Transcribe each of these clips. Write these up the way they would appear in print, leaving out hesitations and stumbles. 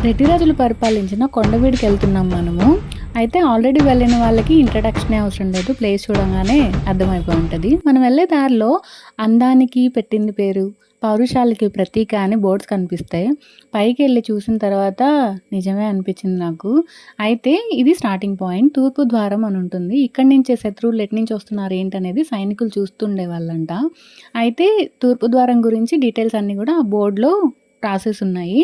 రెడ్డి రాజులు పరిపాలించిన కొండవీడికి వెళ్తున్నాం మనము. అయితే ఆల్రెడీ వెళ్ళిన వాళ్ళకి ఇంట్రడక్షనే అవసరం లేదు. ప్లేస్ చూడంగానే అర్థమైపోయి ఉంటుంది. మనం వెళ్ళే దారిలో అందానికి పెట్టింది పేరు, పౌరుషాలకి ప్రతీక అని బోర్డ్స్ కనిపిస్తాయి. పైకి వెళ్ళి చూసిన తర్వాత నిజమే అనిపించింది నాకు. అయితే ఇది స్టార్టింగ్ పాయింట్. తూర్పు ద్వారం అని ఉంటుంది. ఇక్కడి నుంచే శత్రువులు ఎటు నుంచి వస్తున్నారు ఏంటనేది సైనికులు చూస్తుండే వాళ్ళంట. అయితే తూర్పు ద్వారం గురించి డీటెయిల్స్ అన్నీ కూడా ఆ బోర్డులో రాసేసి ఉన్నాయి.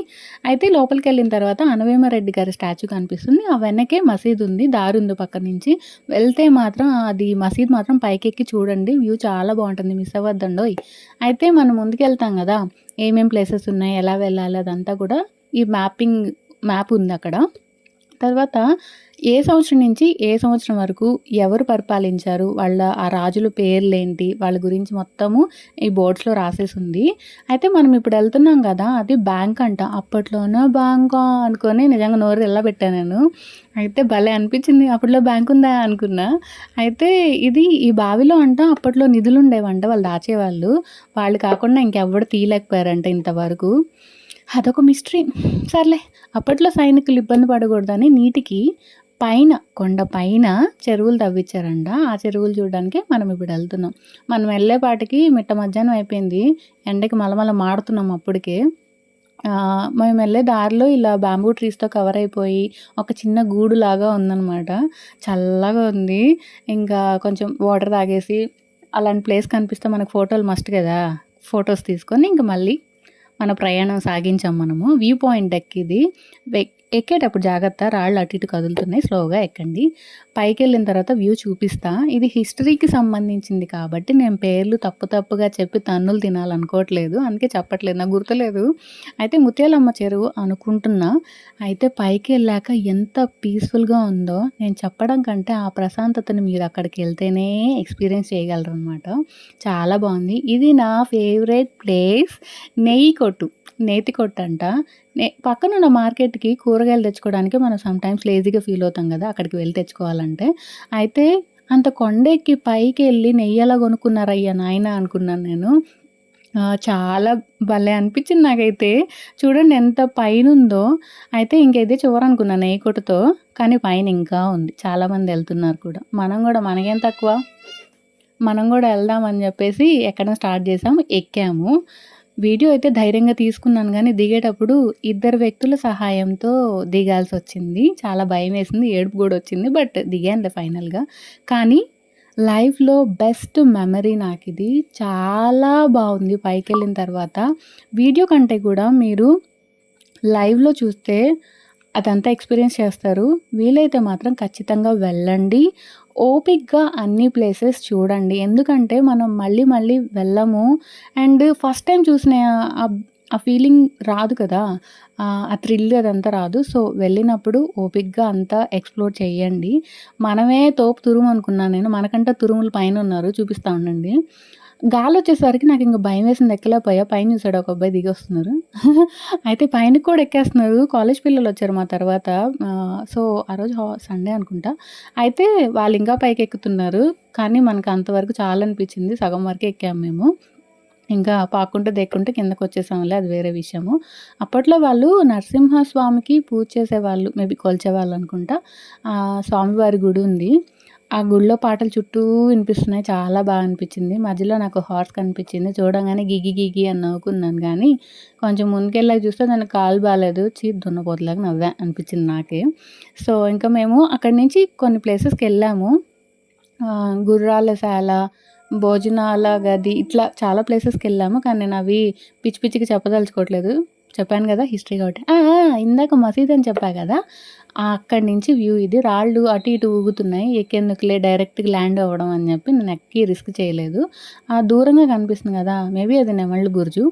అయితే లోపలికెళ్ళిన తర్వాత అనవేమరెడ్డి గారి స్టాచ్యూ కనిపిస్తుంది. ఆ వెనకే మసీద్ ఉంది. దారి ఉంది పక్క నుంచి. వెళ్తే మాత్రం అది మసీద్ మాత్రం పైకెక్కి చూడండి. వ్యూ చాలా బాగుంటుంది. మిస్ అవ్వద్దండోయ్. అయితే మనం ముందుకెళ్తాం కదా, ఏమేం ప్లేసెస్ ఉన్నాయి, ఎలా వెళ్ళాలి అదంతా కూడా ఈ మ్యాప్ ఉంది అక్కడ. తర్వాత ఏ సంవత్సరం నుంచి ఏ సంవత్సరం వరకు ఎవరు పరిపాలించారు, వాళ్ళ ఆ రాజుల పేర్లేంటి, వాళ్ళ గురించి మొత్తము ఈ బోర్డ్స్లో రాసేసి ఉంది. అయితే మనం ఇప్పుడు వెళ్తున్నాం కదా, అది బ్యాంక్ అంట. అప్పట్లోనే బ్యాంకా అనుకొని నిజంగా నోరు ఎలా పెట్టాను నేను. అయితే భలే అనిపించింది. అప్పట్లో బ్యాంక్ ఉందా అనుకున్నా. అయితే ఇది ఈ బావిలో అంట అప్పట్లో నిధులు ఉండేవంట, వాళ్ళు దాచేవాళ్ళు. వాళ్ళు కాకుండా ఇంకెవ్వడు తీయలేకపోయారంట ఇంతవరకు. అదొక మిస్టరీ. సర్లే, అప్పట్లో సైనికులు ఇబ్బంది పడకూడదని నీటికి పైన కొండ పైన చెరువులు తవ్వించారంట. ఆ చెరువులు చూడడానికి మనం ఇప్పుడు వెళ్తున్నాం. మనం వెళ్ళేపాటికి మిట్ట మధ్యాహ్నం అయిపోయింది. ఎండకి మలమల మాడుతున్నాం అప్పటికే. మేము వెళ్ళే దారిలో ఇలా బ్యాంబూ ట్రీస్తో కవర్ అయిపోయి ఒక చిన్న గూడు లాగా ఉందన్నమాట. చల్లగా ఉంది. ఇంకా కొంచెం వాటర్ తాగేసి అలాంటి ప్లేస్ కనిపిస్తే మనకు ఫోటోలు మస్ట్ కదా, ఫొటోస్ తీసుకొని ఇంక మళ్ళీ మన ప్రయాణం సాగించాం మనము. వ్యూ పాయింట్ డెక్ ఇది. ఎక్కేటప్పుడు జాగ్రత్త, రాళ్ళు అటు ఇటు కదులుతున్నాయి, స్లోగా ఎక్కండి. పైకి వెళ్ళిన తర్వాత వ్యూ చూపిస్తా. ఇది హిస్టరీకి సంబంధించింది కాబట్టి నేను పేర్లు తప్పుగా చెప్పి తన్నులు తినాలనుకోవట్లేదు, అందుకే చెప్పట్లేదు, నాకు గుర్తులేదు. అయితే ముత్యాలమ్మ చెరువు అనుకుంటున్నా. అయితే పైకి వెళ్ళాక ఎంత పీస్ఫుల్గా ఉందో నేను చెప్పడం కంటే ఆ ప్రశాంతతని మీరు అక్కడికి వెళ్తేనే ఎక్స్పీరియన్స్ చేయగలరు అనమాట. చాలా బాగుంది. ఇది నా ఫేవరెట్ ప్లేస్. నేతి కొట్టు అంట. పక్కనున్న మార్కెట్కి కూరగాయలు తెచ్చుకోవడానికి మనం సమ్టైమ్స్ లేజీగా ఫీల్ అవుతాం కదా, అక్కడికి వెళ్ళి తెచ్చుకోవాలంటే. అయితే అంత కొండెక్కి పైకి వెళ్ళి నెయ్యి ఎలా కొనుక్కున్నారయ్యా నాయన అనుకున్నాను నేను. చాలా భలే అనిపించింది నాకైతే. చూడండి ఎంత పైనుందో. అయితే ఇంకైతే చివరనుకున్నాను నెయ్యి కొట్టుతో, కానీ పైన ఇంకా ఉంది. చాలామంది వెళ్తున్నారు కూడా. మనం కూడా మనకేం తక్కువ, మనం కూడా వెళ్దామని చెప్పేసి ఎక్కడం స్టార్ట్ చేసాము, ఎక్కాము. వీడియో అయితే ధైర్యంగా తీసుకున్నాను కానీ దిగేటప్పుడు ఇద్దరు వ్యక్తుల సహాయంతో దిగాల్సి వచ్చింది. చాలా భయం వేసింది, ఏడుపు కూడా వచ్చింది. బట్ దిగానులే ఫైనల్గా. కానీ లైఫ్లో బెస్ట్ మెమరీ నాకు ఇది. చాలా బాగుంది పైకి వెళ్ళిన తర్వాత. వీడియో కంటే కూడా మీరు లైవ్లో చూస్తే అదంతా ఎక్స్పీరియన్స్ చేస్తారు. వీలైతే మాత్రం ఖచ్చితంగా వెళ్ళండి. ఓపిక్గా అన్ని ప్లేసెస్ చూడండి. ఎందుకంటే మనం మళ్ళీ మళ్ళీ వెళ్ళము. అండ్ ఫస్ట్ టైం చూసిన ఆ ఫీలింగ్ రాదు కదా, ఆ థ్రిల్ అదంతా రాదు. సో వెళ్ళినప్పుడు ఓపిక్గా అంతా ఎక్స్ప్లోర్ చేయండి. మనమే తోపు తురుము అనుకున్నాను నేను. మనకంటే తురుములు పైన ఉన్నారు, చూపిస్తూ ఉండండి. గాలి వచ్చేసరికి నాకు ఇంక భయం వేసింది, ఎక్కలేకపోయా. పైన చూసాడు ఒక అబ్బాయి దిగి వస్తున్నారు. అయితే పైనకి కూడా ఎక్కేస్తున్నారు. కాలేజ్ పిల్లలు వచ్చారు మా తర్వాత. సో ఆ రోజు సండే అనుకుంటా. అయితే వాళ్ళు ఇంకా పైకి ఎక్కుతున్నారు. కానీ మనకు అంతవరకు చాలా అనిపించింది. సగం వరకు ఎక్కాము మేము. ఇంకా పాక్కుంటూ దేక్కుంటూ కిందకి వచ్చేసాంలే, అది వేరే విషయము. అప్పట్లో వాళ్ళు నరసింహస్వామికి పూజ చేసేవాళ్ళు, మేబీ కొలిచేవాళ్ళు అనుకుంటా. స్వామివారి గుడి ఉంది. ఆ గుడిలో పాటలు చుట్టూ వినిపిస్తున్నాయి. చాలా బాగా అనిపించింది. మధ్యలో నాకు హార్స్ కనిపించింది. చూడంగానే గిగి గిగి అని నవ్వుకున్నాను. కానీ కొంచెం ముందుకెళ్ళాక చూస్తే దానికి కాలు బాగాలేదు. దున్నపోతులాగా నవ్వా అనిపించింది నాకే. సో ఇంకా మేము అక్కడి నుంచి కొన్ని ప్లేసెస్కి వెళ్ళాము. గుర్రాలశాల, భోజనాల గది, ఇట్లా చాలా ప్లేసెస్కి వెళ్ళాము. కానీ నేను అవి పిచ్చి పిచ్చికి చెప్పదలుచుకోవట్లేదు. చెప్పాను కదా హిస్టరీ కాబట్టి. ఇందాక మసీద్ అని చెప్పా కదా, అక్కడి నుంచి వ్యూ ఇది. రాళ్ళు అటు ఇటు ఊగుతున్నాయి. ఎక్కేందుకులే, డైరెక్ట్గా ల్యాండ్ అవ్వడం అని చెప్పి నేను ఎక్కి రిస్క్ చేయలేదు. దూరంగా కనిపిస్తుంది కదా, మేబీ అది నెమళ్ళు గుర్జు.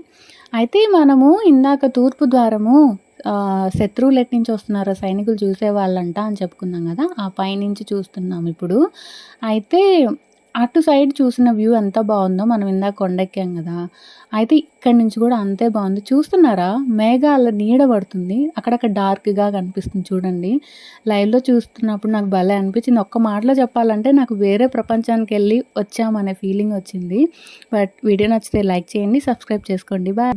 అయితే మనము ఇందాక తూర్పు ద్వారము శత్రువులు ఎటు నుంచి వస్తున్నారో సైనికులు చూసేవాళ్ళంట అని చెప్పుకున్నాం కదా, ఆ పైనుంచి చూస్తున్నాం ఇప్పుడు. అయితే అటు సైడ్ చూసిన వ్యూ ఎంత బాగుందో, మనం ఇందాక కొండెక్కాం కదా, అయితే ఇక్కడి నుంచి కూడా అంతే బాగుంది. చూస్తున్నారా, మేఘాల నీడ పడుతుంది, అక్కడక్కడ డార్క్గా కనిపిస్తుంది చూడండి. లైవ్లో చూస్తున్నప్పుడు నాకు భలే అనిపించింది. ఒక్క మాటలో చెప్పాలంటే నాకు వేరే ప్రపంచానికి వెళ్ళి వచ్చామనే ఫీలింగ్ వచ్చింది. బట్ వీడియో నచ్చితే లైక్ చేయండి, సబ్స్క్రైబ్ చేసుకోండి. బాయ్.